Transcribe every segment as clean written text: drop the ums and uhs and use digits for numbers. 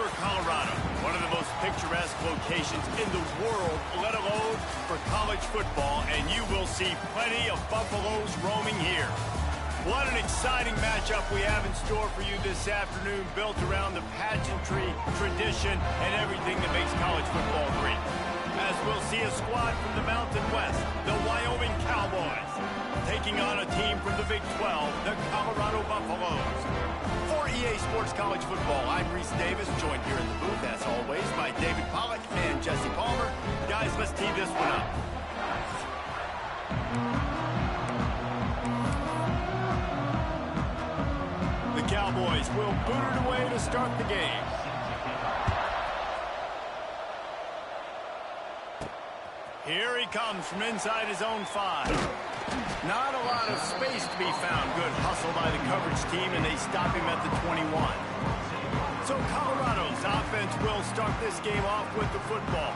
Boulder, Colorado, one of the most picturesque locations in the world, let alone for college football, and you will see plenty of Buffaloes roaming here. What an exciting matchup we have in store for you this afternoon, built around the pageantry, tradition, and everything that makes college football great. As we'll see a squad from the Mountain West, the Wyoming Cowboys, taking on a team from the Big 12, the Colorado Buffaloes. For EA Sports College Football, I'm Reese Davis, joined here in the booth, as always, by David Pollack and Jesse Palmer. Guys, let's tee this one up. The Cowboys will boot it away to start the game. Here he comes from inside his own 5. Not a lot of space to be found. Good hustle by the coverage team, and they stop him at the 21. So Colorado's offense will start this game off with the football.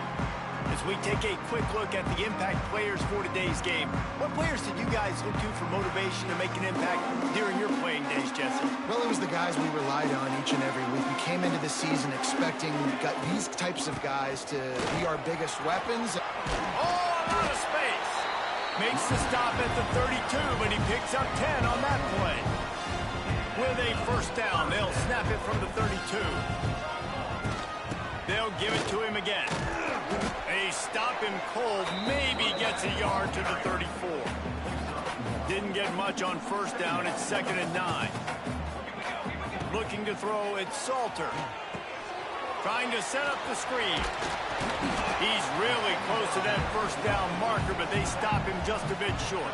As we take a quick look at the impact players for today's game, what players did you guys look to for motivation to make an impact during your playing days, Jesse? Well, it was the guys we relied on each and every week. We came into the season expecting these types of guys to be our biggest weapons. Oh, a lot of space. Makes the stop at the 32, but he picks up 10 on that play. With a first down, they'll snap it from the 32. They'll give it to him again. They stop him cold, maybe gets a yard to the 34. Didn't get much on first down. It's 2nd and 9. Looking to throw, it's Salter. Trying to set up the screen. He's really close to that first down marker, but they stop him just a bit short.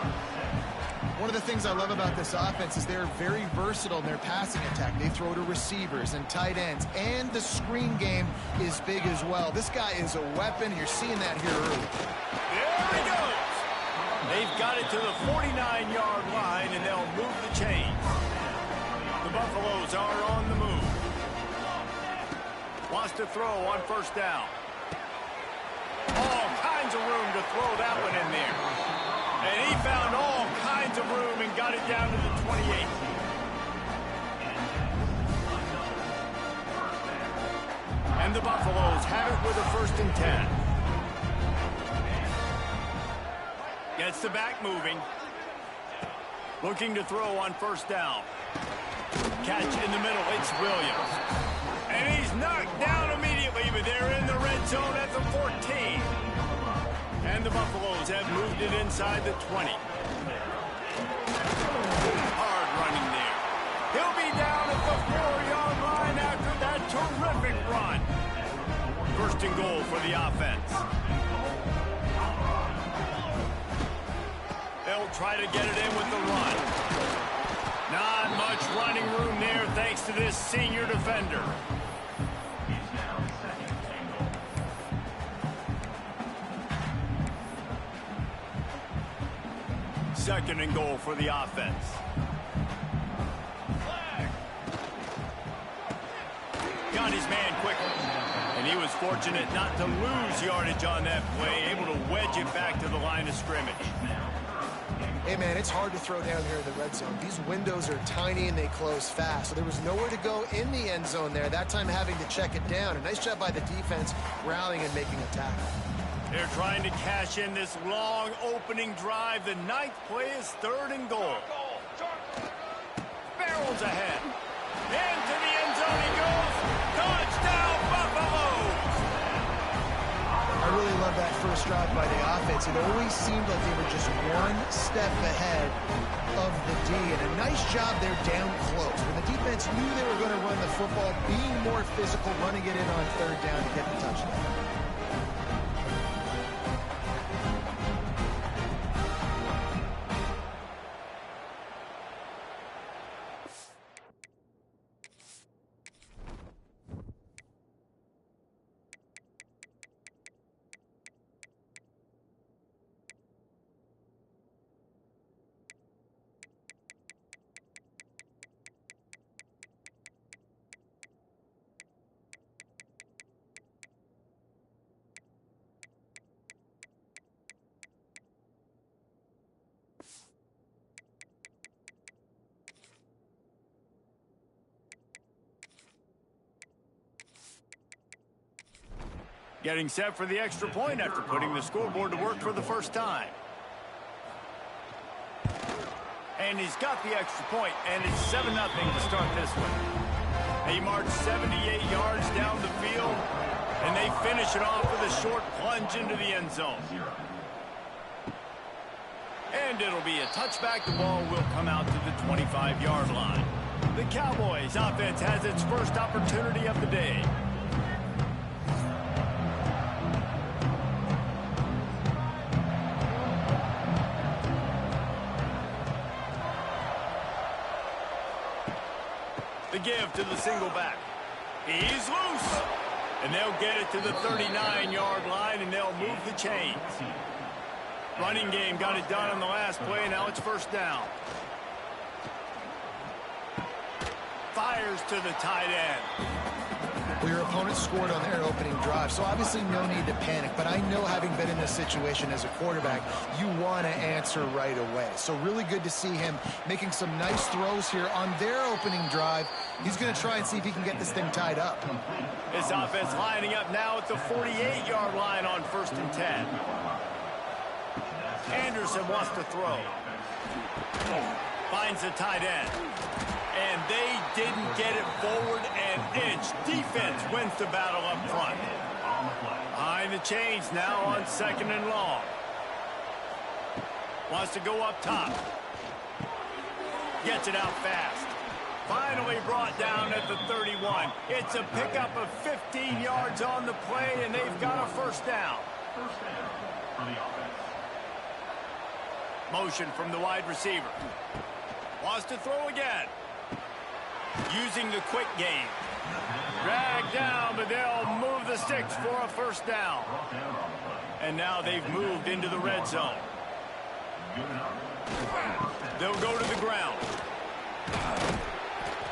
One of the things I love about this offense is they're very versatile in their passing attack. They throw to receivers and tight ends, and the screen game is big as well. This guy is a weapon. You're seeing that here early. There he goes. They've got it to the 49-yard line, and they'll move the chains. The Buffaloes are on the move. Wants to throw on first down. All kinds of room to throw that one in there. And he found all kinds of room and got it down to the 28. And the Buffaloes have it with a 1st and 10. Gets the back moving. Looking to throw on first down. Catch in the middle. It's Williams. And he's knocked down immediately, but they're in the red zone at the 14. And the Buffaloes have moved it inside the 20. Hard running there. He'll be down at the 4-yard line after that terrific run. 1st and goal for the offense. They'll try to get it in with the run. Not much running room there thanks to this senior defender. 2nd and goal for the offense. Got his man quickly. And he was fortunate not to lose yardage on that play, able to wedge it back to the line of scrimmage. Hey, man, it's hard to throw down here in the red zone. These windows are tiny and they close fast, so there was nowhere to go in the end zone there, that time having to check it down. A nice job by the defense rallying and making a tackle. They're trying to cash in this long opening drive. The 9th play is 3rd and goal. Barrels ahead. Into the end zone he goes. Touchdown, Buffaloes! I really love that first drive by the offense. It always seemed like they were just one step ahead of the D. And a nice job there down close. When the defense knew they were going to run the football, being more physical, running it in on 3rd down to get the touchdown. Getting set for the extra point after putting the scoreboard to work for the first time. And he's got the extra point, and it's 7-0 to start this one. They march 78 yards down the field, and they finish it off with a short plunge into the end zone. And it'll be a touchback. The ball will come out to the 25-yard line. The Cowboys offense has its first opportunity of the day. The give to the single back. He's loose. And they'll get it to the 39-yard line, and they'll move the chains. Running game got it done on the last play, and now it's first down. Fires to the tight end. Well, your opponent scored on their opening drive, so obviously no need to panic. But I know, having been in this situation as a quarterback, you want to answer right away. So really good to see him making some nice throws here on their opening drive. He's going to try and see if he can get this thing tied up. This offense lining up now at the 48-yard line on 1st and 10. Anderson wants to throw. Finds the tight end. And they didn't get it forward an inch. Defense wins the battle up front. Behind the chains now on 2nd and long. Wants to go up top. Gets it out fast. Finally brought down at the 31. It's a pickup of 15 yards on the play, and they've got a first down. Motion from the wide receiver. Wants to throw again. Using the quick game. Dragged down, but they'll move the sticks for a first down. And now they've moved into the red zone. They'll go to the ground.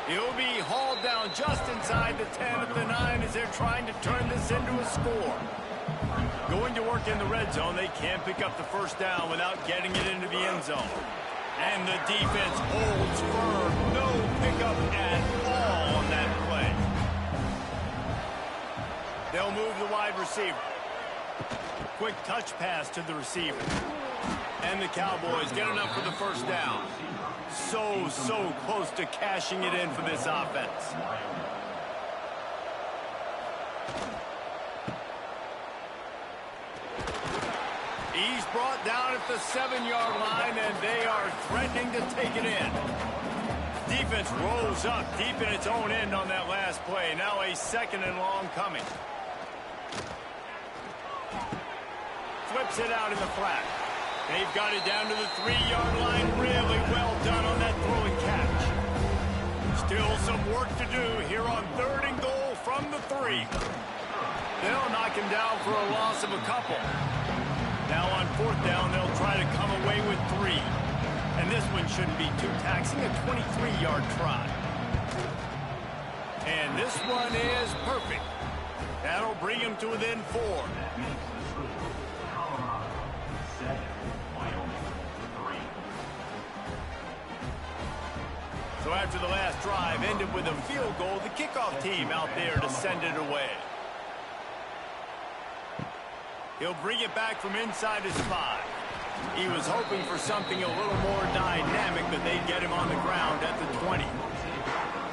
He'll be hauled down just inside the 10 at the 9 as they're trying to turn this into a score. Going to work in the red zone, they can't pick up the first down without getting it into the end zone. And the defense holds firm. No pickup at all on that play. They'll move the wide receiver. Quick touch pass to the receiver. And the Cowboys get enough for the first down. So close to cashing it in for this offense. He's brought down at the 7-yard line, and they are threatening to take it in. Defense rolls up deep in its own end on that last play. Now a 2nd and long coming. Flips it out in the flat. They've got it down to the 3-yard line. Really well done on that throw and catch. Still some work to do here on 3rd and goal from the 3. They'll knock him down for a loss of a couple. Now on 4th down, they'll try to come away with 3. And this one shouldn't be too taxing, a 23-yard try. And this one is perfect. That'll bring him to within 4. So after the last drive ended with a field goal, the kickoff team out there to send it away. He'll bring it back from inside his 5. He was hoping for something a little more dynamic, but they'd get him on the ground at the 20.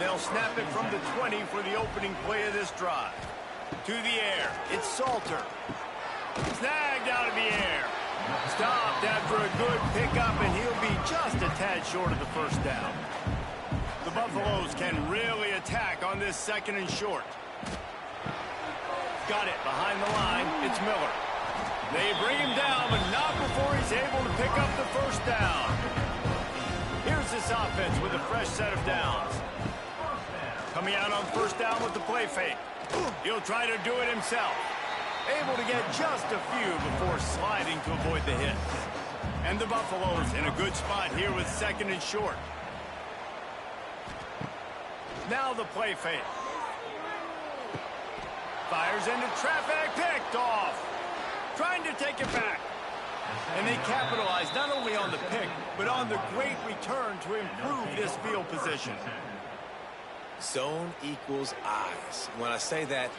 They'll snap it from the 20 for the opening play of this drive. To the air, it's Salter. Snagged out of the air. Stopped after a good pickup, and he'll be just a tad short of the first down. The Buffaloes can really attack on this 2nd and short. Got it behind the line. It's Miller. They bring him down, but not before he's able to pick up the first down. Here's this offense with a fresh set of downs. Coming out on 1st down with the play fake. He'll try to do it himself. Able to get just a few before sliding to avoid the hit. And the Buffaloes in a good spot here with 2nd and short. Now the play fake. Fires into traffic, picked off. Trying to take it back. And they capitalize not only on the pick, but on the great return to improve this field position. Zone equals eyes. When I say that,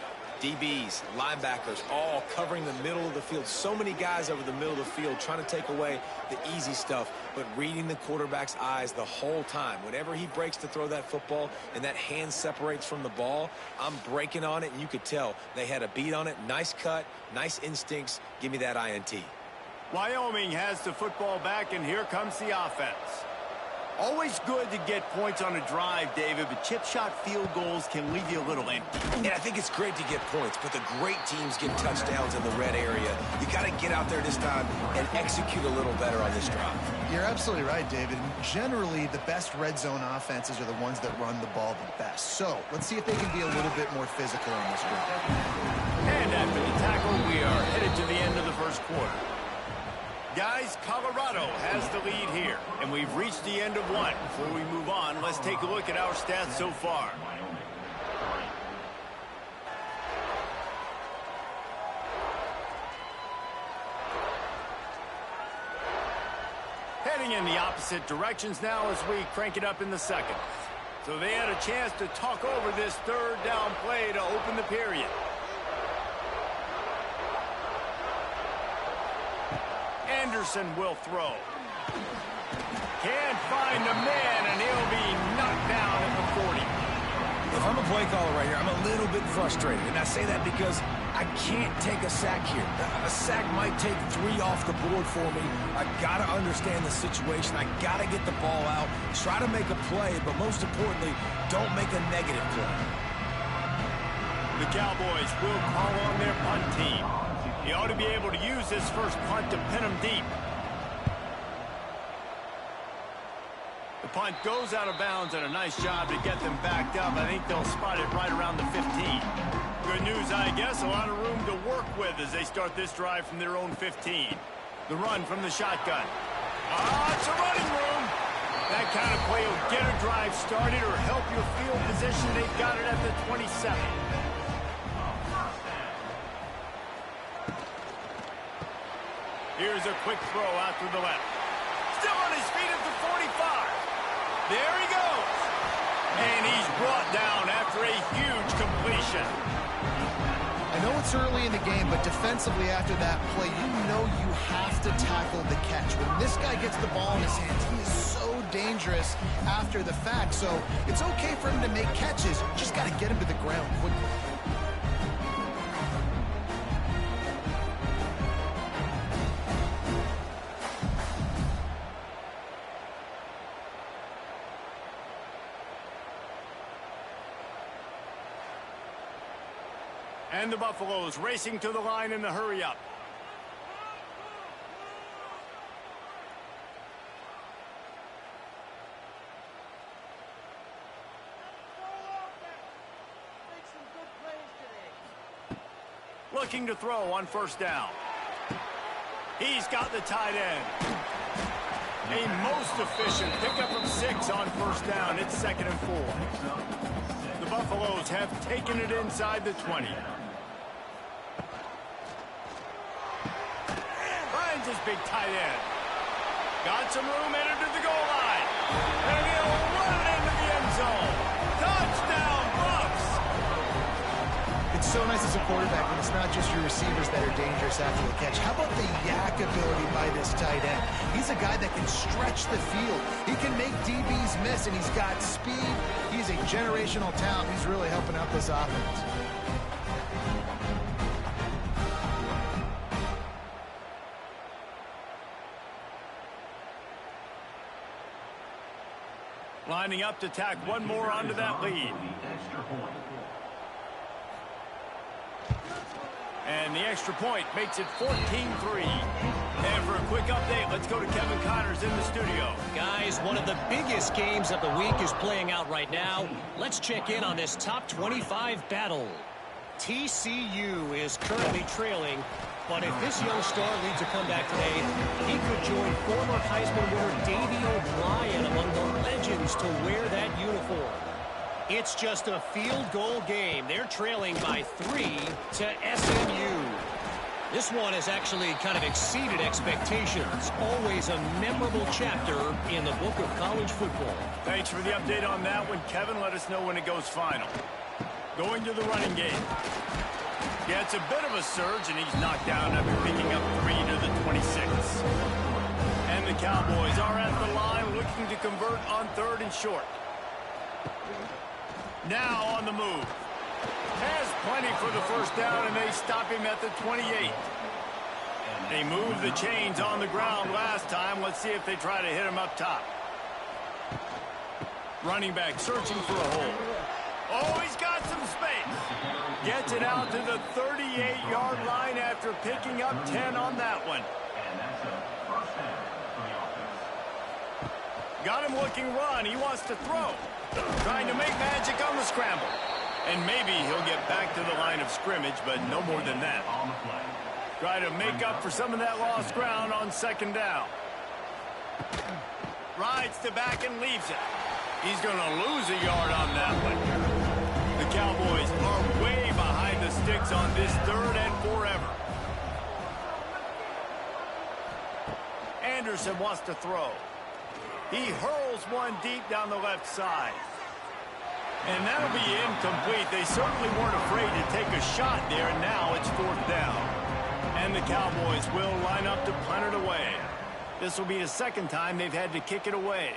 DBs, linebackers, all covering the middle of the field. So many guys over the middle of the field trying to take away the easy stuff, but reading the quarterback's eyes the whole time. Whenever he breaks to throw that football and that hand separates from the ball, I'm breaking on it, and you could tell they had a beat on it. Nice cut, nice instincts. Give me that INT. Wyoming has the football back, and here comes the offense. Always good to get points on a drive, David, but chip shot field goals can leave you a little empty. And I think it's great to get points, but the great teams get touchdowns in the red area. You got to get out there this time and execute a little better on this drive. You're absolutely right, David. Generally, the best red zone offenses are the ones that run the ball the best. So let's see if they can be a little bit more physical on this drive. And after the tackle, we are headed to the end of the first quarter. Guys, Colorado has the lead here, and we've reached the end of one. Before we move on, let's take a look at our stats so far. Heading in the opposite directions now as we crank it up in the second. So they had a chance to talk over this third down play to open the period. Anderson will throw. Can't find the man, and he'll be knocked down at the 40. If I'm a play caller right here, I'm a little bit frustrated. And I say that because I can't take a sack here. A sack might take 3 off the board for me. I got to understand the situation. I got to get the ball out, try to make a play, but most importantly, don't make a negative play. The Cowboys will call on their punt team. He ought to be able to use this first punt to pin him deep. The punt goes out of bounds, and a nice job to get them backed up. I think they'll spot it right around the 15. Good news, I guess. A lot of room to work with as they start this drive from their own 15. The run from the shotgun. It's a running room. That kind of play will get a drive started or help your field position. They've got it at the 27. Here's a quick throw out to the left. Still on his feet at the 45. There he goes. And he's brought down after a huge completion. I know it's early in the game, but defensively after that play, you know you have to tackle the catch. When this guy gets the ball in his hands, he is so dangerous after the fact. So it's okay for him to make catches. Just got to get him to the ground quickly. And the Buffaloes racing to the line in the hurry-up. Looking to throw on first down. He's got the tight end. A most efficient pickup of 6 on first down. It's 2nd and 4. The Buffaloes have taken it inside the 20. Finds his big tight end. Got some room, headed to the goal line. And he'll run it into the end zone. Touchdown, Buffs! It's so nice as a quarterback when it's not just your receivers that are dangerous after the catch. How about the yak ability by this tight end? He's a guy that can stretch the field. He can make DBs miss, and he's got speed. He's a generational talent. He's really helping out this offense. Lining up to tack one more onto that lead. And the extra point makes it 14-3. And for a quick update, let's go to Kevin Connors in the studio. Guys, one of the biggest games of the week is playing out right now. Let's check in on this top 25 battle. TCU is currently trailing, but if this young star leads a comeback today, he could join former Heisman winner Davey O'Brien among the legends to wear that uniform. It's just a field goal game. They're trailing by 3 to SMU. This one has actually kind of exceeded expectations. Always a memorable chapter in the book of college football. Thanks for the update on that one, Kevin. Let us know when it goes final. Going to the running game. Yeah, it's a bit of a surge, and he's knocked down after picking up 3 to the 26. And the Cowboys are at the line looking to convert on 3rd and short. Now on the move. Has plenty for the first down, and they stop him at the 28. They moved the chains on the ground last time. Let's see if they try to hit him up top. Running back searching for a hole. Oh, he's got some space. Gets it out to the 38-yard line after picking up 10 on that one. Got him looking run. He wants to throw. Trying to make magic on the scramble. And maybe he'll get back to the line of scrimmage, but no more than that. Try to make up for some of that lost ground on 2nd down. Rides to back and leaves it. He's going to lose a yard on that one. The Cowboys are way behind the sticks on this 3rd and forever. Anderson wants to throw. He hurls one deep down the left side. And that'll be incomplete. They certainly weren't afraid to take a shot there, and now it's 4th down. And the Cowboys will line up to punt it away. This will be the 2nd time they've had to kick it away.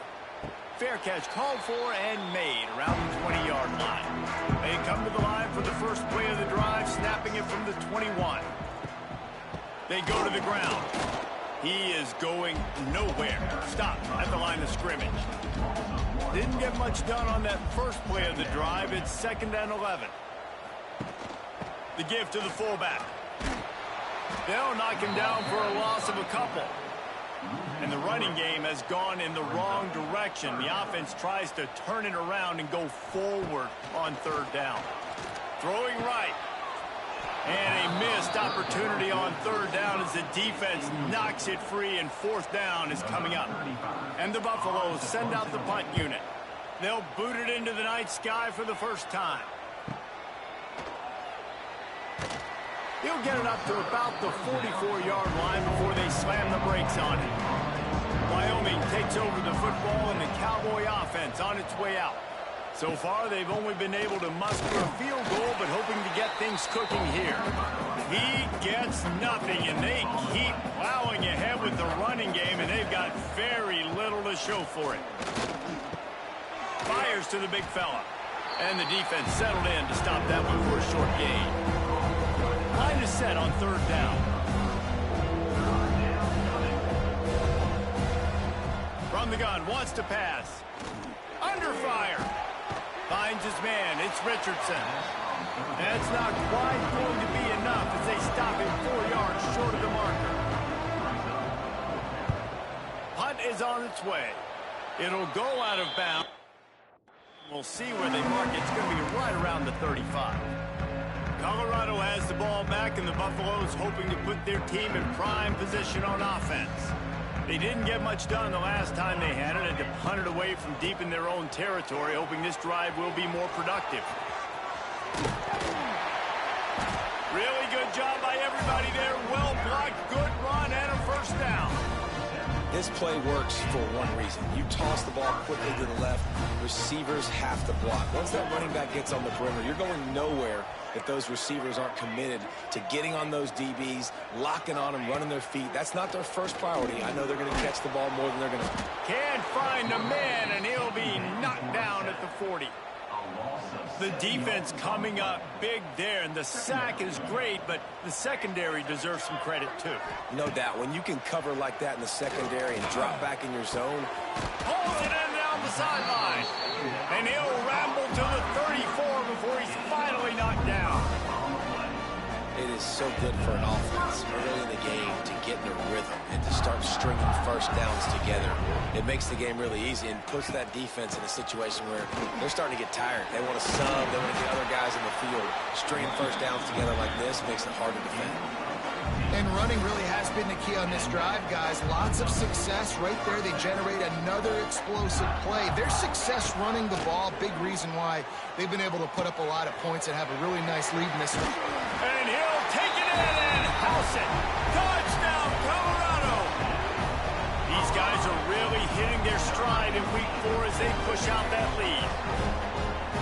Fair catch called for and made around the 20-yard line. They come to the line for the first play of the drive, snapping it from the 21. They go to the ground. He is going nowhere. Stop at the line of scrimmage. Didn't get much done on that first play of the drive. It's 2nd and 11. The give to the fullback. They'll knock him down for a loss of a couple. And the running game has gone in the wrong direction. The offense tries to turn it around and go forward on 3rd down. Throwing right. And a missed opportunity on 3rd down as the defense knocks it free, and 4th down is coming up. And the Buffaloes send out the punt unit. They'll boot it into the night sky for the first time. He'll get it up to about the 44-yard line before they slam the brakes on it. Wyoming takes over the football, and the Cowboy offense on its way out. So far, they've only been able to muster a field goal, but hoping to get things cooking here. He gets nothing, and they keep plowing ahead with the running game, and they've got very little to show for it. Fires to the big fella. And the defense settled in to stop that one for a short gain. Line is set on 3rd down. From the gun, wants to pass. Under fire. Finds his man. It's Richardson. That's not quite going to be enough as they stop him 4 yards short of the marker. Punt is on its way. It'll go out of bounds. We'll see where they mark it. It's going to be right around the 35. Colorado has the ball back, and the Buffaloes hoping to put their team in prime position on offense. They didn't get much done the last time they had it, and to punt it away from deep in their own territory, hoping this drive will be more productive. Really good job by everybody there. Well blocked, good run, and a first down. This play works for one reason. You toss the ball quickly to the left, receivers have to block. Once that running back gets on the perimeter, you're going nowhere if those receivers aren't committed to getting on those DBs, locking on them, running their feet. That's not their first priority. I know they're going to catch the ball more than they're going to. Can't find a man, and he'll be knocked down at the 40. The defense coming up big there, and the sack is great, but the secondary deserves some credit too. No doubt. When you can cover like that in the secondary and drop back in your zone. Pulls it in down the sideline. And he'll ramble to the 34 before he's finally knocked down. It is so good for an offense early in the game to get in a rhythm and to start stringing first downs together. It makes the game really easy and puts that defense in a situation where they're starting to get tired. They want to sub. They want to get other guys in the field. Stringing first downs together like this makes it hard to defend. And running really has been the key on this drive, guys. Lots of success right there. They generate another explosive play. Their success running the ball, big reason why they've been able to put up a lot of points and have a really nice lead in this one. And he'll take it in and house it. Touchdown, Colorado. These guys are really hitting their stride in week 4 as they push out that lead.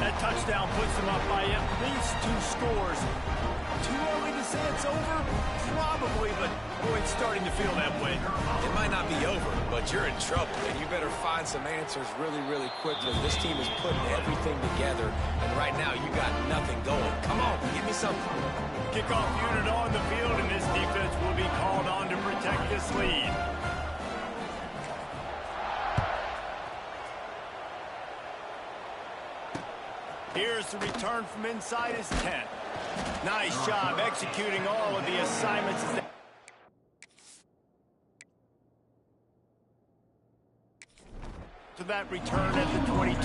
That touchdown puts them up by at least 2 scores. Too early to say it's over? Probably, but boy, it's starting to feel that way. It might not be over, but you're in trouble, and you better find some answers really, really quickly. This team is putting everything together, and right now you got nothing going. Come on, give me something. Kickoff unit on the field, and this defense will be called on to protect this lead. Here's the return from inside his 10. Nice job executing all of the assignments. To that return at the 22.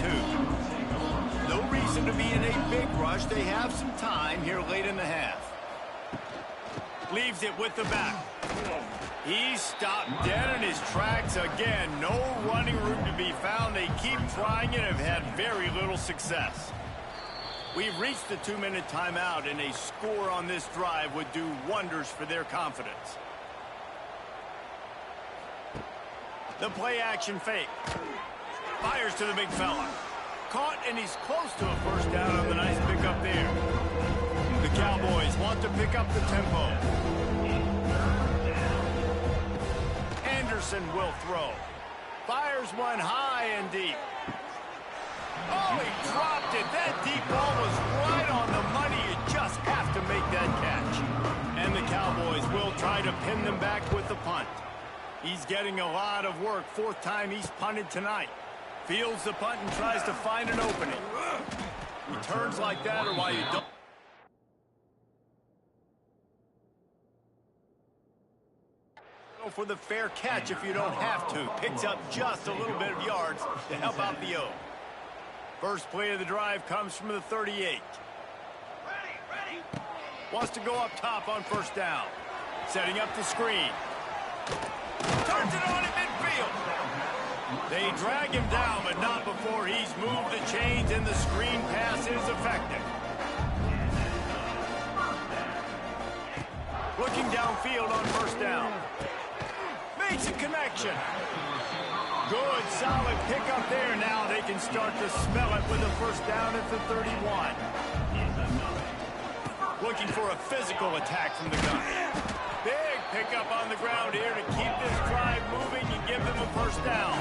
No reason to be in a big rush. They have some time here late in the half. Leaves it with the back. He's stopped dead in his tracks again. No running room to be found. They keep trying and have had very little success. We've reached the 2-minute timeout, and a score on this drive would do wonders for their confidence. The play-action fake. Fires to the big fella. Caught, and he's close to a first down on the nice pickup there. The Cowboys want to pick up the tempo. Anderson will throw. Fires one high and deep. Oh, he dropped it. That deep ball was right on the money. You just have to make that catch. And the Cowboys will try to pin them back with the punt. He's getting a lot of work. 4th time he's punted tonight. Fields the punt and tries to find an opening. Returns like that are why you don't. Go for the fair catch if you don't have to. Picks up just a little bit of yards to help out the O. First play of the drive comes from the 38. Wants to go up top on first down. Setting up the screen. Turns it on in midfield. They drag him down, but not before he's moved the chains, and the screen pass is effective. Looking downfield on first down. Makes a connection. Good, solid pickup there. Now they can start to spell it with a first down at the 31. Looking for a physical attack from the gun. Big pickup on the ground here to keep this drive moving and give them a first down.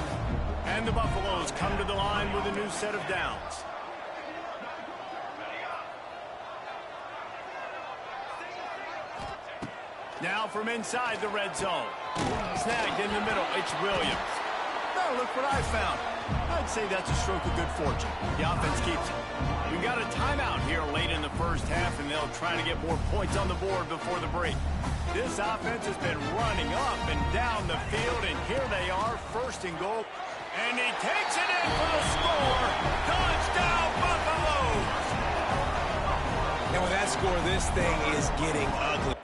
And the Buffaloes come to the line with a new set of downs. Now from inside the red zone. Snagged in the middle. It's Williams. Now look what I found. I'd say that's a stroke of good fortune. The offense keeps it. We've got a timeout here late in the first half, and they'll try to get more points on the board before the break. This offense has been running up and down the field, and here they are, 1st and goal. And he takes it in for the score. Touchdown, Buffaloes! And with that score, this thing is getting ugly.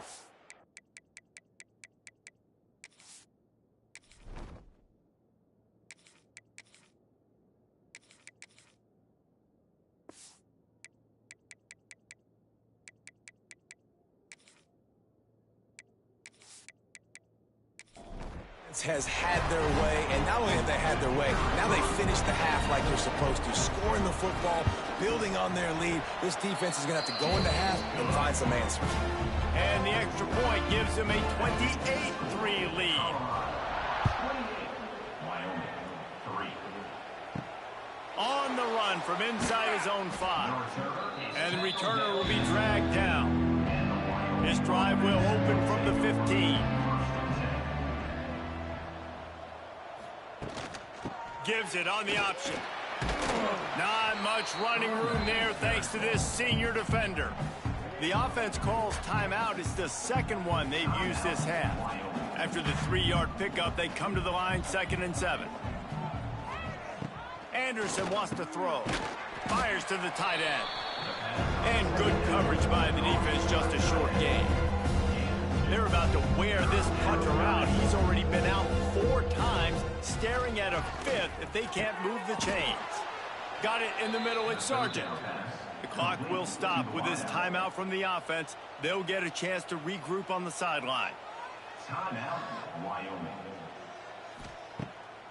Has had their way, and not only have they had their way, now they finish the half like they're supposed to, scoring the football, building on their lead. This defense is going to have to go into half and find some answers. And the extra point gives them a 28-3 lead. On the run from inside his own 5. And the returner will be dragged down. This drive will open from the 15. Gives it on the option. Not much running room there thanks to this senior defender. The offense calls timeout. It's the second one they've used this half. After the 3-yard pickup, they come to the line 2nd and 7. Anderson wants to throw. Fires to the tight end. And good coverage by the defense, just a short gain. They're about to wear this punter out. He's already been out 4 times, staring at a 5th if they can't move the chains. Got it in the middle, it's Sargent. The clock will stop with this timeout from the offense. They'll get a chance to regroup on the sideline. Timeout, Wyoming.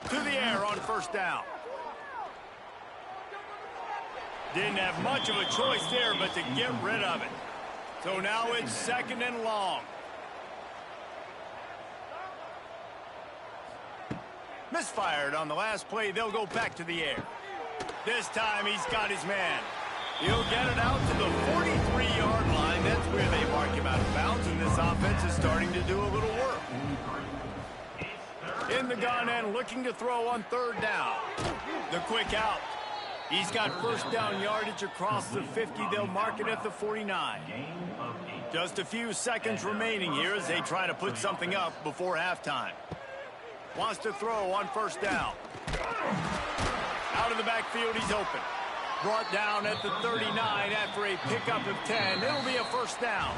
To the air on first down. Didn't have much of a choice there but to get rid of it. So now it's 2nd and long. Misfired on the last play. They'll go back to the air. This time he's got his man. He'll get it out to the 43-yard line. That's where they mark him out of bounds, and this offense is starting to do a little work. In the gun and looking to throw on 3rd down. The quick out. He's got 1st down yardage across the 50. They'll mark it at the 49. Just a few seconds remaining here as they try to put something up before halftime. Wants to throw on 1st down. Out of the backfield, he's open. Brought down at the 39 after a pickup of 10. It'll be a 1st down.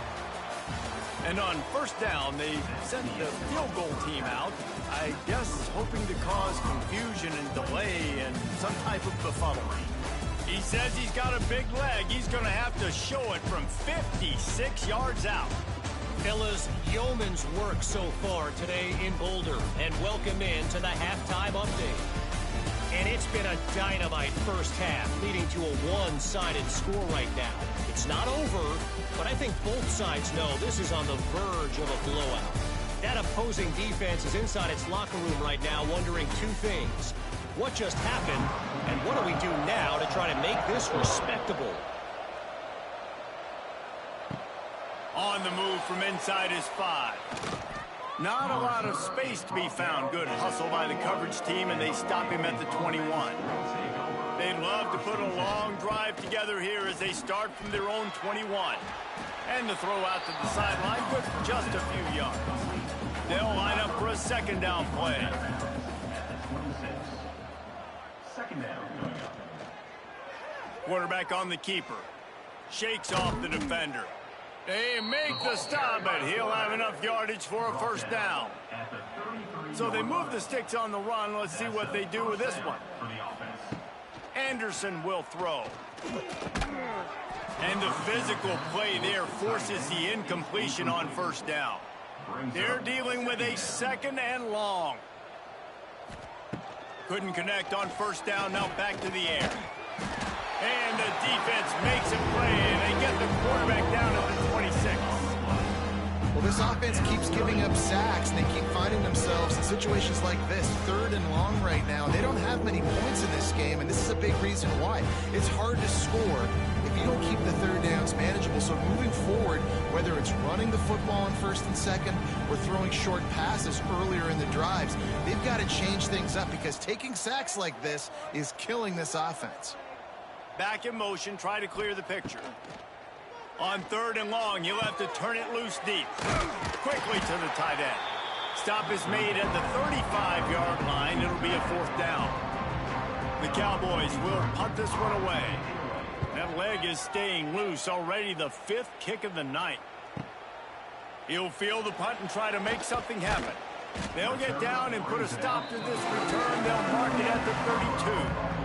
And on 1st down, they sent the field goal team out, I guess hoping to cause confusion and delay and some type of befuddling. He says he's got a big leg. He's going to have to show it from 56 yards out. Fellas, yeoman's work so far today in Boulder, and welcome in to the halftime update. And it's been a dynamite first half, leading to a one-sided score right now. It's not over, but I think both sides know this is on the verge of a blowout. That opposing defense is inside its locker room right now wondering 2 things. What just happened, and what do we do now to try to make this respectable? On the move from inside his 5. Not a lot of space to be found. Good hustle by the coverage team, and they stop him at the 21. They'd love to put a long drive together here as they start from their own 21. And the throw out to the sideline, but just a few yards. They'll line up for a 2nd down play. Quarterback on the keeper. Shakes off the defender. They make the stop, but he'll have enough yardage for a 1st down. So they move the sticks on the run. Let's see what they do with this one. Anderson will throw. And the physical play there forces the incompletion on 1st down. They're dealing with a 2nd and long. Couldn't connect on 1st down. Now back to the air. And the defense makes a play, and they get the quarterback down at the 26. Well, this offense keeps giving up sacks, and they keep finding themselves in situations like this, 3rd and long right now. They don't have many points in this game, and this is a big reason why. It's hard to score if you don't keep the 3rd downs manageable. So moving forward, whether it's running the football on 1st and 2nd or throwing short passes earlier in the drives, they've got to change things up because taking sacks like this is killing this offense. Back in motion, try to clear the picture. On 3rd and long, you'll have to turn it loose deep. Quickly to the tight end. Stop is made at the 35-yard line. It'll be a 4th down. The Cowboys will punt this one away. That leg is staying loose. Already the 5th kick of the night. He'll field the punt and try to make something happen. They'll get down and put a stop to this return. They'll mark it at the 32.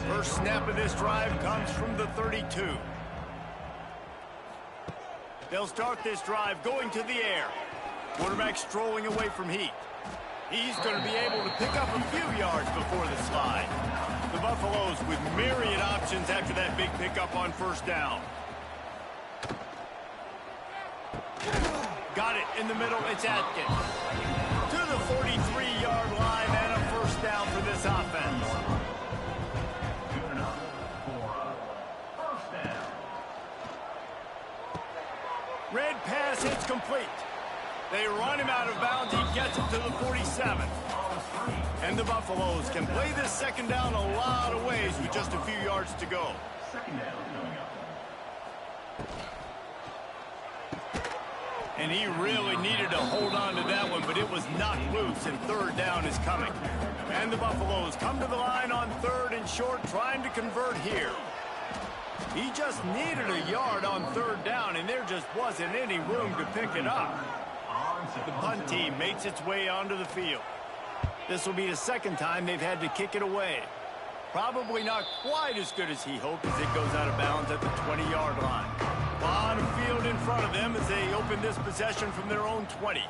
First snap of this drive comes from the 32. They'll start this drive going to the air. Quarterback strolling away from heat. He's going to be able to pick up a few yards before the slide. The Buffaloes with myriad options after that big pickup on 1st down. Got it in the middle. It's Atkins. To the 43-yard line and a 1st down for this offense. Red pass hits complete. They run him out of bounds. He gets it to the 47. And the Buffaloes can play this 2nd down a lot of ways with just a few yards to go. And he really needed to hold on to that one, but it was knocked loose, and 3rd down is coming. And the Buffaloes come to the line on 3rd and short, trying to convert here. He just needed a yard on 3rd down, and there just wasn't any room to pick it up. The punt team makes its way onto the field. This will be the 2nd time they've had to kick it away. Probably not quite as good as he hoped as it goes out of bounds at the 20-yard line. A lot of field in front of them as they open this possession from their own 20.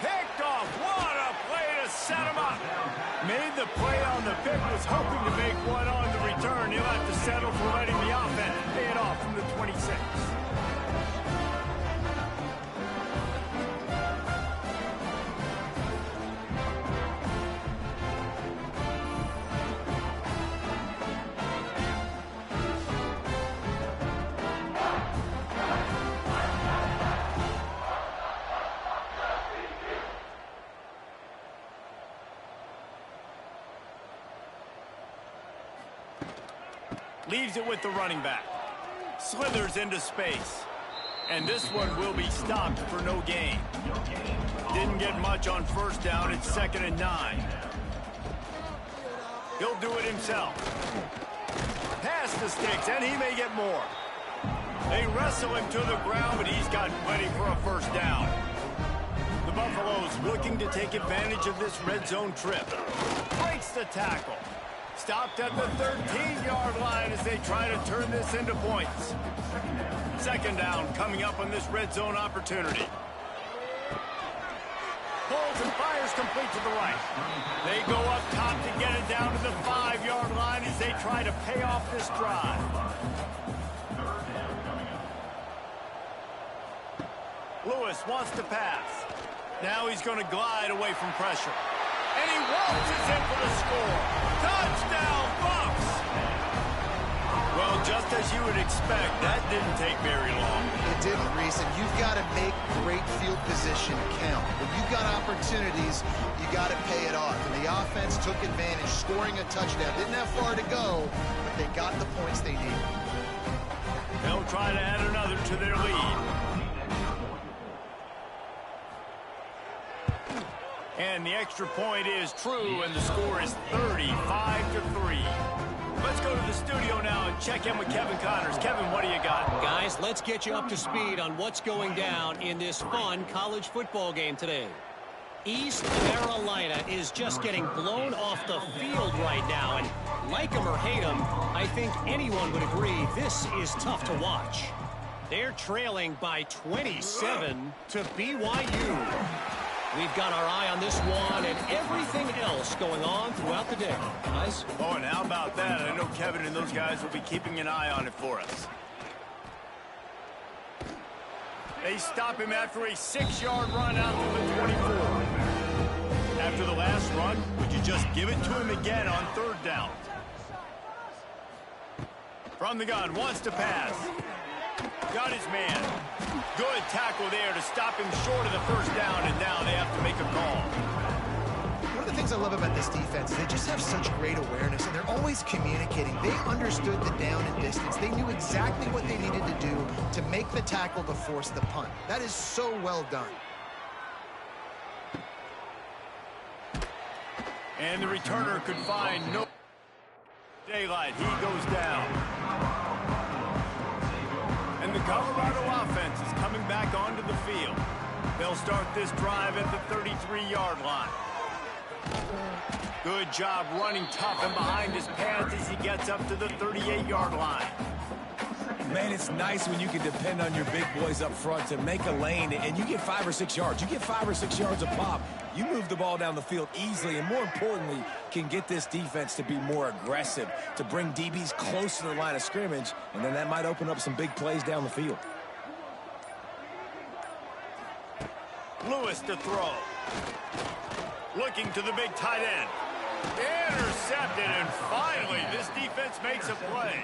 Picked off. What a play to set him up. Made the play on the pick, was hoping to make one on the return. He'll have to settle for letting the offense pay it off from the 26. Leaves it with the running back. Slithers into space. And this one will be stopped for no gain. Didn't get much on first down. It's 2nd and 9. He'll do it himself. Pass the sticks, and he may get more. They wrestle him to the ground, but he's got plenty for a first down. The Buffaloes looking to take advantage of this red zone trip. Breaks the tackle. Stopped at the 13-yard line as they try to turn this into points. 2nd down coming up on this red zone opportunity. Pulls and fires complete to the right. They go up top to get it down to the 5-yard line as they try to pay off this drive. Lewis wants to pass. Now he's going to glide away from pressure. And he waltzes in for the score. Touchdown, Bucs! Well, just as you would expect, that didn't take very long. It didn't, Reese, and you've got to make great field position count. When you've got opportunities, you got to pay it off. And the offense took advantage, scoring a touchdown. Didn't have far to go, but they got the points they needed. They'll try to add another to their lead. And the extra point is true, and the score is 35-3. Let's go to the studio now and check in with Kevin Connors. Kevin, what do you got? Guys, let's get you up to speed on what's going down in this fun college football game today. East Carolina is just getting blown off the field right now, and like them or hate them, I think anyone would agree this is tough to watch. They're trailing by 27 to BYU. We've got our eye on this one and everything else going on throughout the day. Guys? Oh, and how about that? I know Kevin and those guys will be keeping an eye on it for us. They stop him after a 6-yard run out to the 24. After the last run, would you just give it to him again on 3rd down? From the gun, wants to pass. Got his man. Good tackle there to stop him short of the first down, and now they have to make a call. One of the things I love about this defense is they just have such great awareness, and they're always communicating. They understood the down and distance. They knew exactly what they needed to do to make the tackle to force the punt. That is so well done. And the returner could find no daylight. He goes down. And the Colorado offense is coming back onto the field. They'll start this drive at the 33-yard line. Good job running tough and behind his pads as he gets up to the 38-yard line. Man, it's nice when you can depend on your big boys up front to make a lane, and you get 5 or 6 yards. You get 5 or 6 yards a pop. You move the ball down the field easily, and more importantly, can get this defense to be more aggressive, to bring DBs close to the line of scrimmage, and then that might open up some big plays down the field. Lewis to throw. Looking to the big tight end. Intercepted, and finally this defense makes a play.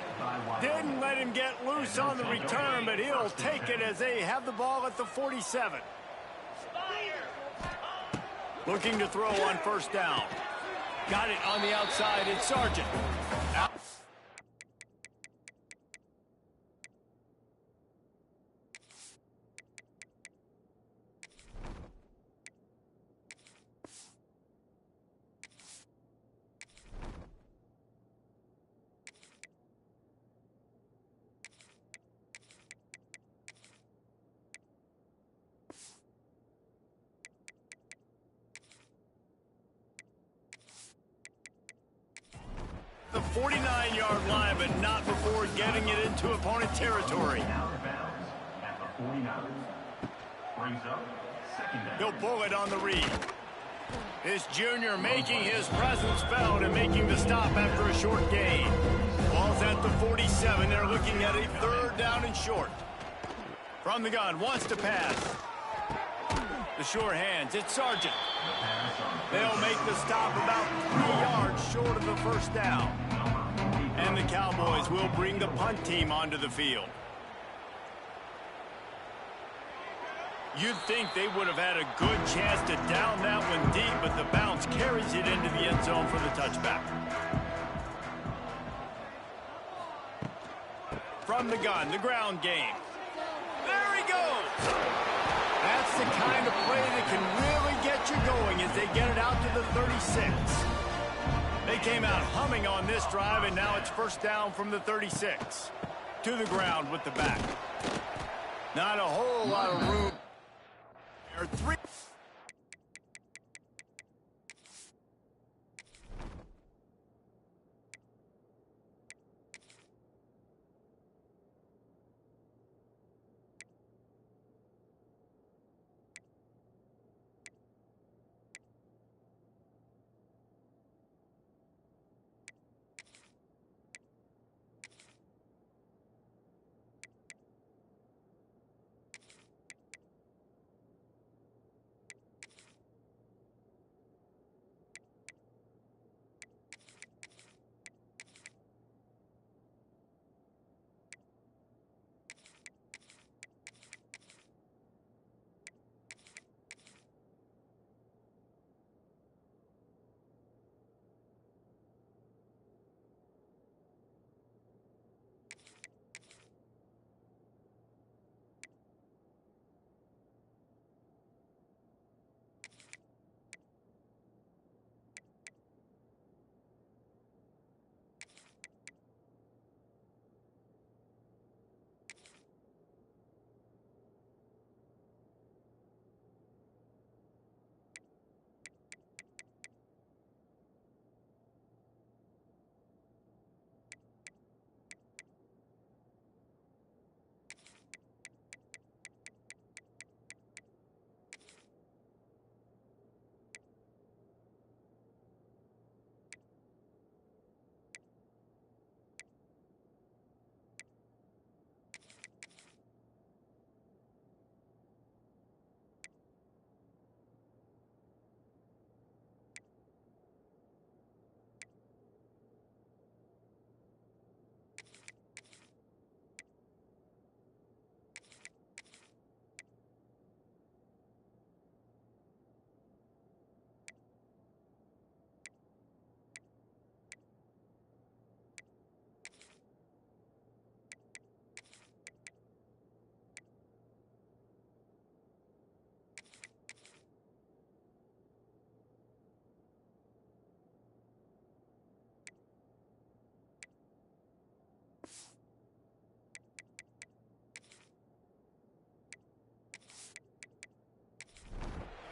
Didn't let him get loose on the return, but he'll take it as they have the ball at the 47. Looking to throw on 1st down. Got it on the outside. It's Sargent. Out. The 49-yard line, but not before getting it into opponent territory. He'll pull it on the read. This junior making his presence felt and making the stop after a short gain. Ball's at the 47. They're looking at a 3rd down and short. From the gun, wants to pass. The sure hands, it's Sargent. They'll make the stop about 3 yards short of the 1st down. And the Cowboys will bring the punt team onto the field. You'd think they would have had a good chance to down that one deep, but the bounce carries it into the end zone for the touchback. From the gun, the ground game. There he goes! That's the kind of play that can really get you going as they get it out to the 36. They came out humming on this drive, and now it's 1st down from the 36. To the ground with the back. Not a whole lot of room. There are 3.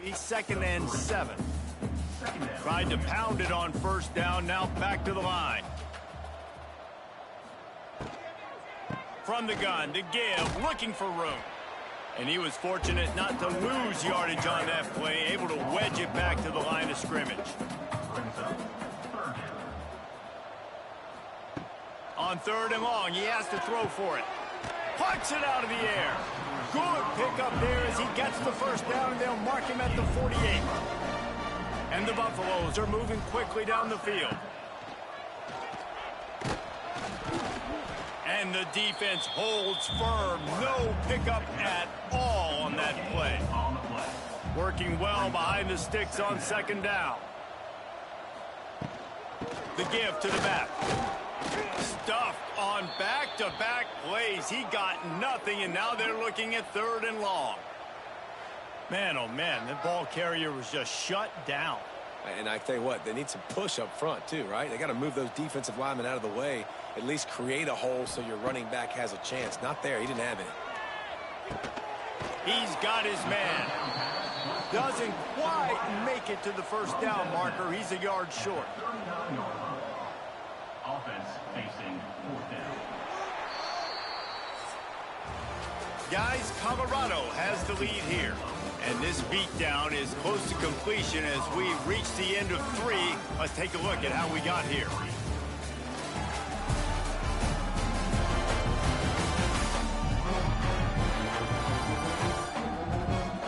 He's 2nd and 7. Tried to pound it on 1st down, now back to the line. From the gun, to give, looking for room. And he was fortunate not to lose yardage on that play, able to wedge it back to the line of scrimmage. On 3rd and long, he has to throw for it. Puts it out of the air. Good pickup there as he gets the 1st down, and they'll mark him at the 48. And the Buffaloes are moving quickly down the field. And the defense holds firm. No pickup at all on that play. Working well behind the sticks on 2nd down. The give to the back. Stuffed on back-to-back plays. He got nothing, and now they're looking at 3rd and long. Man, oh man, the ball carrier was just shut down. And I tell you what, they need some push up front too, right? They got to move those defensive linemen out of the way, at least create a hole so your running back has a chance. Not there. He didn't have any. He's got his man. Doesn't quite make it to the 1st down marker. He's a yard short. Offense facing 4th down. Guys, Colorado has the lead here. And this beatdown is close to completion as we reach the end of 3. Let's take a look at how we got here.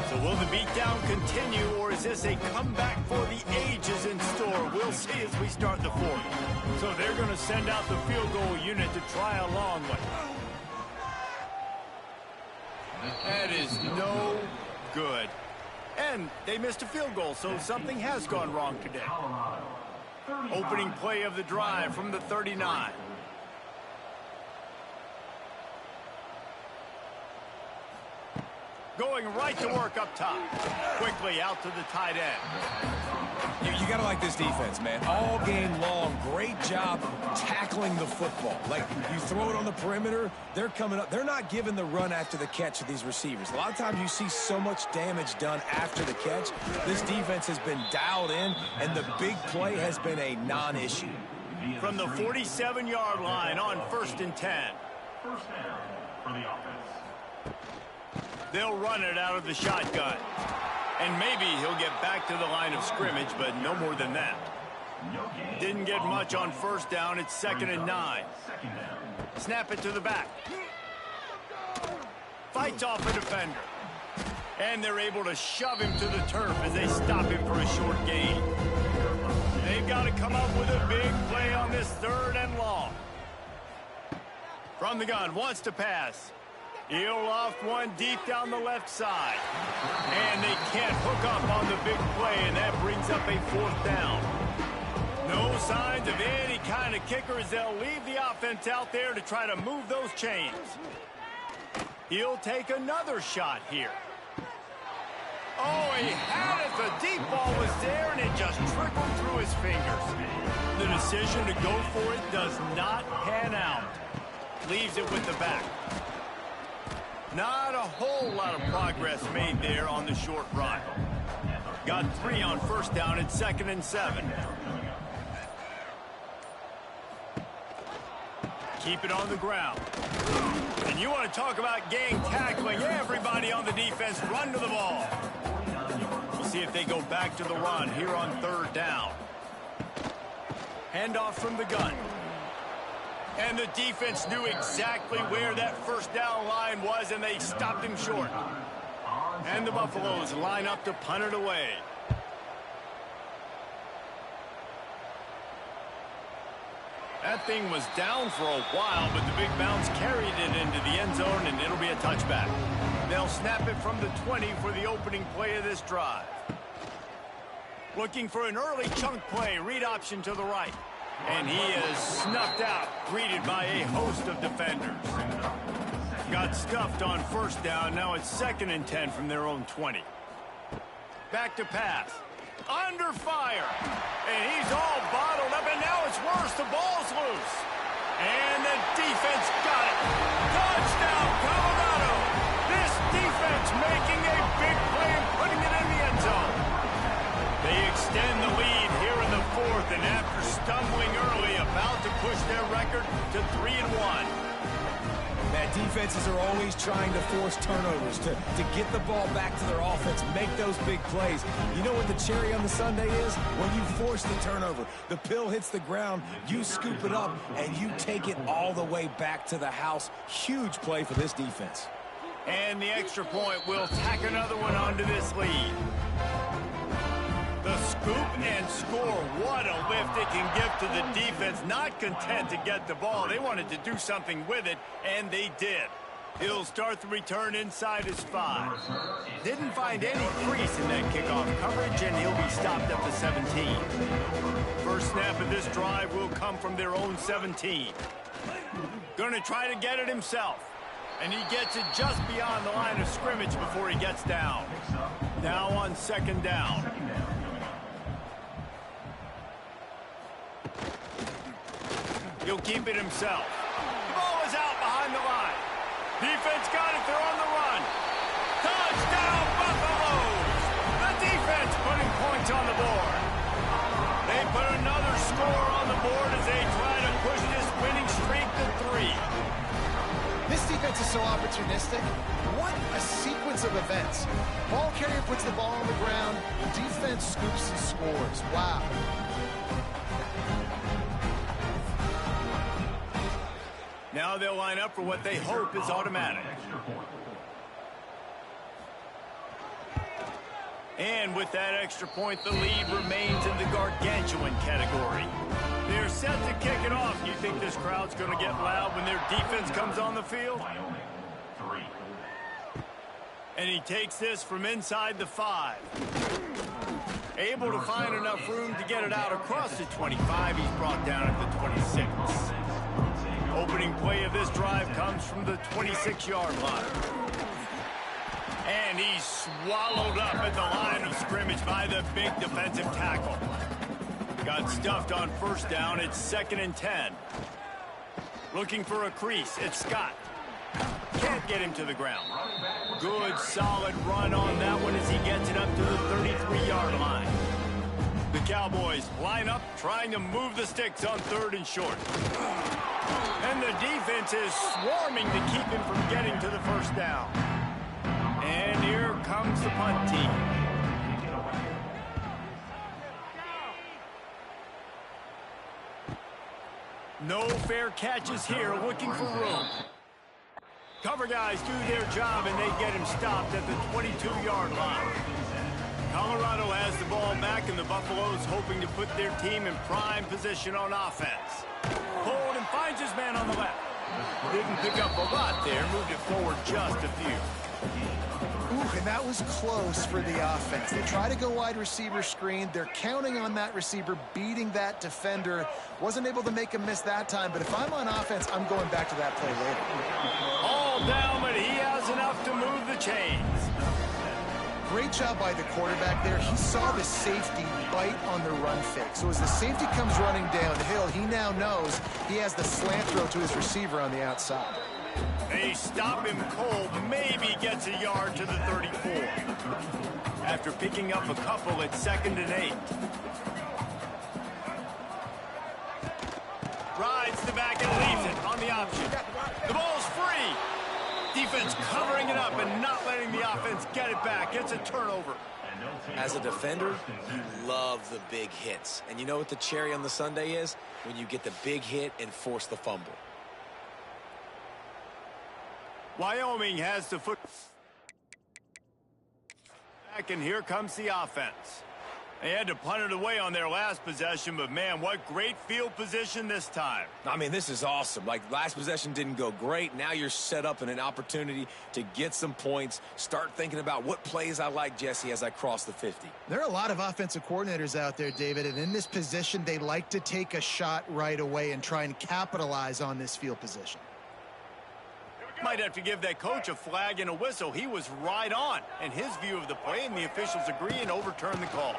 So will the beatdown continue, or is this a comeback for the ages in store? We'll see as we start the 4th. So they're going to send out the field goal unit to try a long one. That is no good. And they missed a field goal, so something has gone wrong today. Opening play of the drive from the 39. Going right to work up top. Quickly out to the tight end. You got to like this defense, man. All game long, great job tackling the football. Like, you throw it on the perimeter, they're coming up. They're not giving the run after the catch to these receivers. A lot of times you see so much damage done after the catch. This defense has been dialed in, and the big play has been a non-issue. From the 47-yard line on 1st and 10. First down for the offense. They'll run it out of the shotgun. And maybe he'll get back to the line of scrimmage, but no more than that. Didn't get much on 1st down. It's 2nd and 9. Snap it to the back. Fights off a defender. And they're able to shove him to the turf as they stop him for a short gain. They've got to come up with a big play on this 3rd and long. From the gun, wants to pass. He'll loft one deep down the left side. And they can't hook up on the big play, and that brings up a 4th down. No signs of any kind of kickers. They'll leave the offense out there to try to move those chains. He'll take another shot here. Oh, he had it. The deep ball was there, and it just trickled through his fingers. The decision to go for it does not pan out. Leaves it with the back. Not a whole lot of progress made there on the short run. Got 3 on 1st down and 2nd and 7. Keep it on the ground. And you want to talk about gang tackling. Everybody on the defense run to the ball. We'll see if they go back to the run here on 3rd down. Handoff from the gun. And the defense knew exactly where that 1st down line was, and they stopped him short. And the Buffaloes line up to punt it away. That thing was down for a while, but the big bounce carried it into the end zone, and it'll be a touchback. They'll snap it from the 20 for the opening play of this drive. Looking for an early chunk play, read option to the right. And he is snuffed out, greeted by a host of defenders. Got stuffed on 1st down. Now it's 2nd and 10 from their own 20. Back to pass. Under fire. And he's all bottled up, and now it's worse. The ball's loose. And the defense got it. Touchdown, Colorado. This defense making a big play and putting it in the end zone. They extend the lead here in the 4th, and after stumbling early, about to push their record to 3-1. Man, defenses are always trying to force turnovers, to get the ball back to their offense, make those big plays. You know what the cherry on the sundae is? When you force the turnover, the pill hits the ground, you scoop it up, and you take it all the way back to the house. Huge play for this defense. And the extra point will tack another one onto this lead. The scoop and score. What a lift it can give to the defense. Not content to get the ball. They wanted to do something with it, and they did. He'll start the return inside his 5. Didn't find any crease in that kickoff coverage, and he'll be stopped at the 17. First snap of this drive will come from their own 17. Going to try to get it himself. And he gets it just beyond the line of scrimmage before he gets down. Now on 2nd down. He'll keep it himself. The ball is out behind the line. Defense got it. They're on the run. Touchdown, Buffaloes! The defense putting points on the board. They put another score on the board as they try to push this winning streak to 3. This defense defense is so opportunistic. What a sequence of events. Ball carrier puts the ball on the ground. Defense scoops and scores. Wow. Now they'll line up for what they hope is automatic. And with that extra point, the lead remains in the gargantuan category. They're set to kick it off. You think this crowd's going to get loud when their defense comes on the field? Wyoming, 3. And he takes this from inside the 5. Able to find enough room to get it out across the 25. He's brought down at the 26. Opening play of this drive comes from the 26-yard line. And he's swallowed up at the line of scrimmage by the big defensive tackle. Got stuffed on first down. It's 2nd and 10. Looking for a crease. It's Scott. Can't get him to the ground. Good, solid run on that one as he gets it up to the 33-yard line. The Cowboys line up, trying to move the sticks on 3rd and short. And the defense is swarming to keep him from getting to the first down. And here comes the punt team. No fair catches here, looking for room. Cover guys do their job, and they get him stopped at the 22-yard line. Colorado has the ball back, and the Buffaloes hoping to put their team in prime position on offense. Hold and finds his man on the left. Didn't pick up a lot there, moved it forward just a few. Ooh, and that was close for the offense. They try to go wide receiver screen. They're counting on that receiver beating that defender. Wasn't able to make him miss that time, but if I'm on offense, I'm going back to that play later. All down, but he has enough to move the chains. Great job by the quarterback there. He saw the safety bite on the run fake. So as the safety comes running downhill, he now knows he has the slant throw to his receiver on the outside. They stop him cold, maybe gets a yard to the 34. After picking up a couple at 2nd and 8. Rides the back and leaves it on the option. The ball's free. Defense covering it up and not letting the offense get it back. It's a turnover. As a defender, you love the big hits. And you know what the cherry on the sundae is? When you get the big hit and force the fumble. Wyoming has the foot back, and here comes the offense. They had to punt it away on their last possession, but man, what great field position this time. I mean, this is awesome. Like, last possession didn't go great. Now you're set up in an opportunity to get some points. Start thinking about what plays I like, Jesse, as I cross the 50. There are a lot of offensive coordinators out there, David, and in this position, they like to take a shot right away and try and capitalize on this field position. Might have to give that coach a flag and a whistle. He was right on in his view of the play, and the officials agree and overturn the call.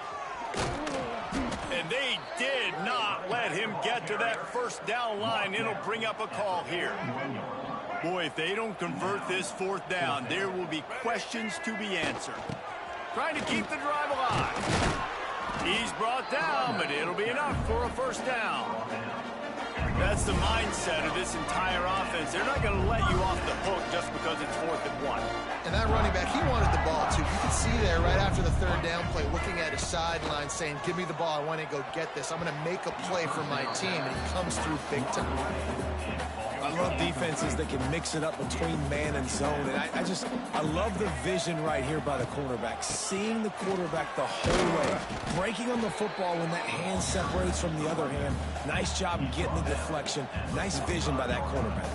And they did not let him get to that first down line. It'll bring up a call here. Boy, if they don't convert this 4th down, there will be questions to be answered. Trying to keep the drive alive. He's brought down, but it'll be enough for a first down. That's the mindset of this entire offense. They're not going to let you off the hook just because it's 4th and 1. And that running back, he wanted the ball, too. You can see there right after the 3rd down play, looking at his sideline, saying, give me the ball. I want to go get this. I'm going to make a play for my team. And he comes through big time. I love defenses that can mix it up between man and zone. And I love the vision right here by the cornerback. Seeing the quarterback the whole way. Breaking on the football when that hand separates from the other hand. Nice job getting the deflection. Nice vision by that cornerback.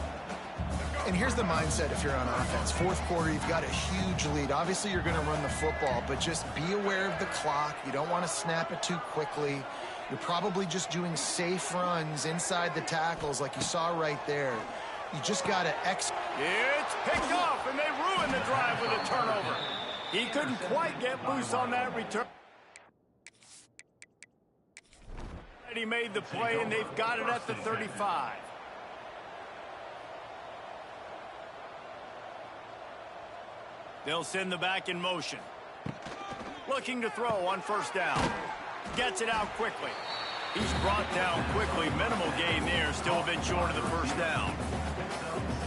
And here's the mindset if you're on offense. 4th quarter, you've got a huge lead. Obviously, you're going to run the football, but just be aware of the clock. You don't want to snap it too quickly. You're probably just doing safe runs inside the tackles like you saw right there. You just got to It's picked off, and they ruined the drive with a turnover. He couldn't quite get loose on that return. He made the play, and they've got it at the 35. They'll send the back in motion. Looking to throw on first down. Gets it out quickly. He's brought down quickly. Minimal gain there. Still a bit short of the first down.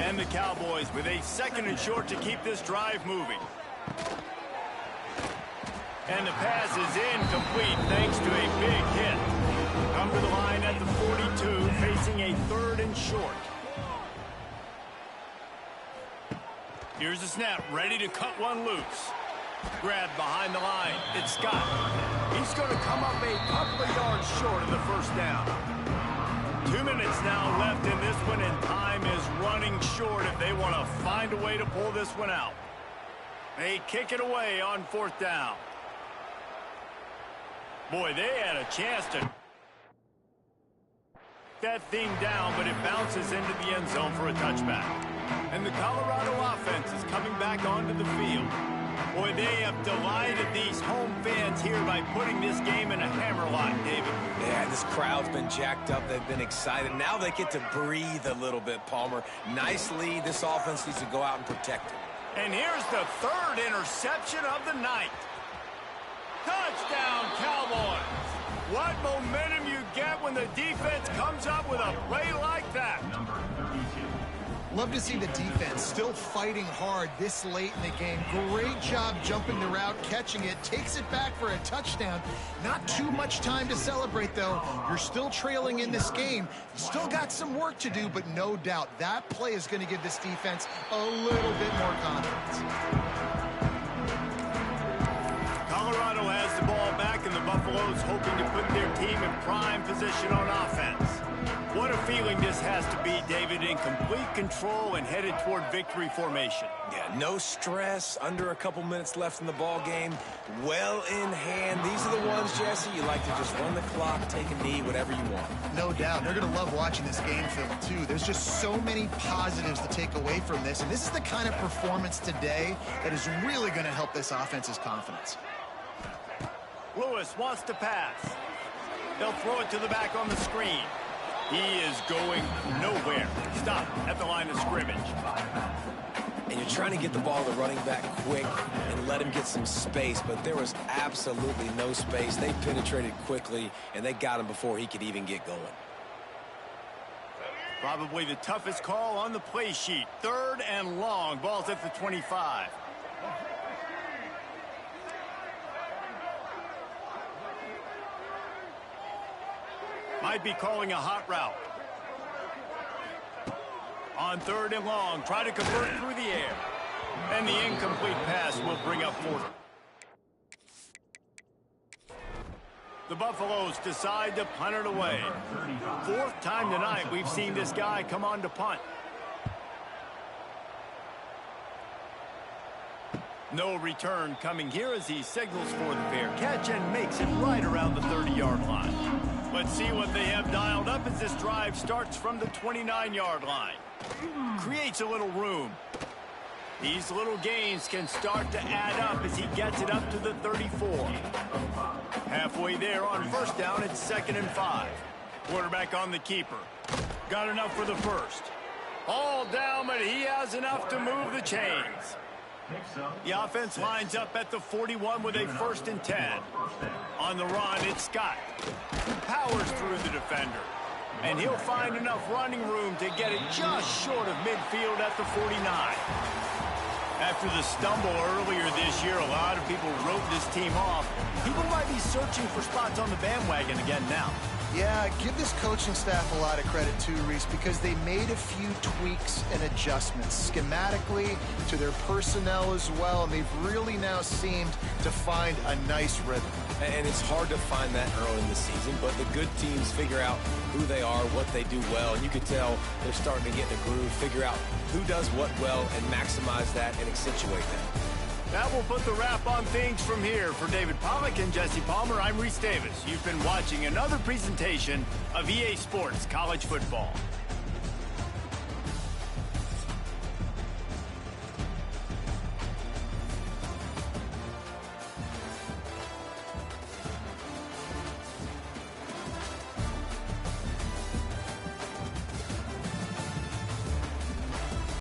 And the Cowboys with a 2nd and short to keep this drive moving. And the pass is incomplete thanks to a big hit. Come to the line at the 42, facing a 3rd and short. Here's the snap, ready to cut one loose. Grabbed behind the line. It's Scott. He's going to come up a couple of yards short of the first down. 2 minutes now left in this one, and time is running short if they want to find a way to pull this one out. They kick it away on 4th down. Boy, they had a chance to that thing down, but it bounces into the end zone for a touchback. And the Colorado offense is coming back onto the field. Boy, they have delighted these home fans here by putting this game in a hammerlock, David. Yeah, this crowd's been jacked up. They've been excited. Now they get to breathe a little bit, Palmer. Nice lead. This offense needs to go out and protect it. And here's the 3rd interception of the night. Touchdown, Cowboys. What momentum you get when the defense comes up with a play like that. Number 32. Love to see the defense still fighting hard this late in the game. Great job jumping the route, catching it, takes it back for a touchdown. Not too much time to celebrate, though. You're still trailing in this game. Still got some work to do, but no doubt that play is going to give this defense a little bit more confidence. Colorado has the ball back, and the Buffaloes hoping to put their team in prime position on offense. What a feeling this has to be, David, in complete control and headed toward victory formation. Yeah, no stress, under a couple minutes left in the ball game, well in hand. These are the ones, Jesse, you like to just run the clock, take a knee, whatever you want. No doubt. They're going to love watching this game film, too. There's just so many positives to take away from this, and this is the kind of performance today that is really going to help this offense's confidence. Lewis wants to pass. They'll throw it to the back on the screen. He is going nowhere. Stop at the line of scrimmage. And you're trying to get the ball to the running back quick and let him get some space, but there was absolutely no space. They penetrated quickly, and they got him before he could even get going. Probably the toughest call on the play sheet. 3rd and long. Ball's at the 25. Might be calling a hot route. On 3rd and long, try to convert through the air. And the incomplete pass will bring up 4th. The Buffaloes decide to punt it away. 4th time tonight we've seen this guy come on to punt. No return coming here as he signals for the fair catch and makes it right around the 30-yard line. Let's see what they have dialed up as this drive starts from the 29-yard line. Creates a little room. These little gains can start to add up as he gets it up to the 34. Halfway there on 1st down, it's 2nd and 5. Quarterback on the keeper. Got enough for the 1st. All down, but he has enough to move the chains. The offense lines up at the 41 with a 1st and 10. On the run, it's Scott. Powers through the defender. And he'll find enough running room to get it just short of midfield at the 49. After the stumble earlier this year, a lot of people wrote this team off. People might be searching for spots on the bandwagon again now. Yeah, give this coaching staff a lot of credit too, Reese, because they made a few tweaks and adjustments schematically to their personnel as well, and they've really now seemed to find a nice rhythm. And it's hard to find that early in the season, but the good teams figure out who they are, what they do well, and you can tell they're starting to get in a groove, figure out who does what well, and maximize that and accentuate that. That will put the wrap on things from here. For David Pollack and Jesse Palmer, I'm Reese Davis. You've been watching another presentation of EA Sports College Football.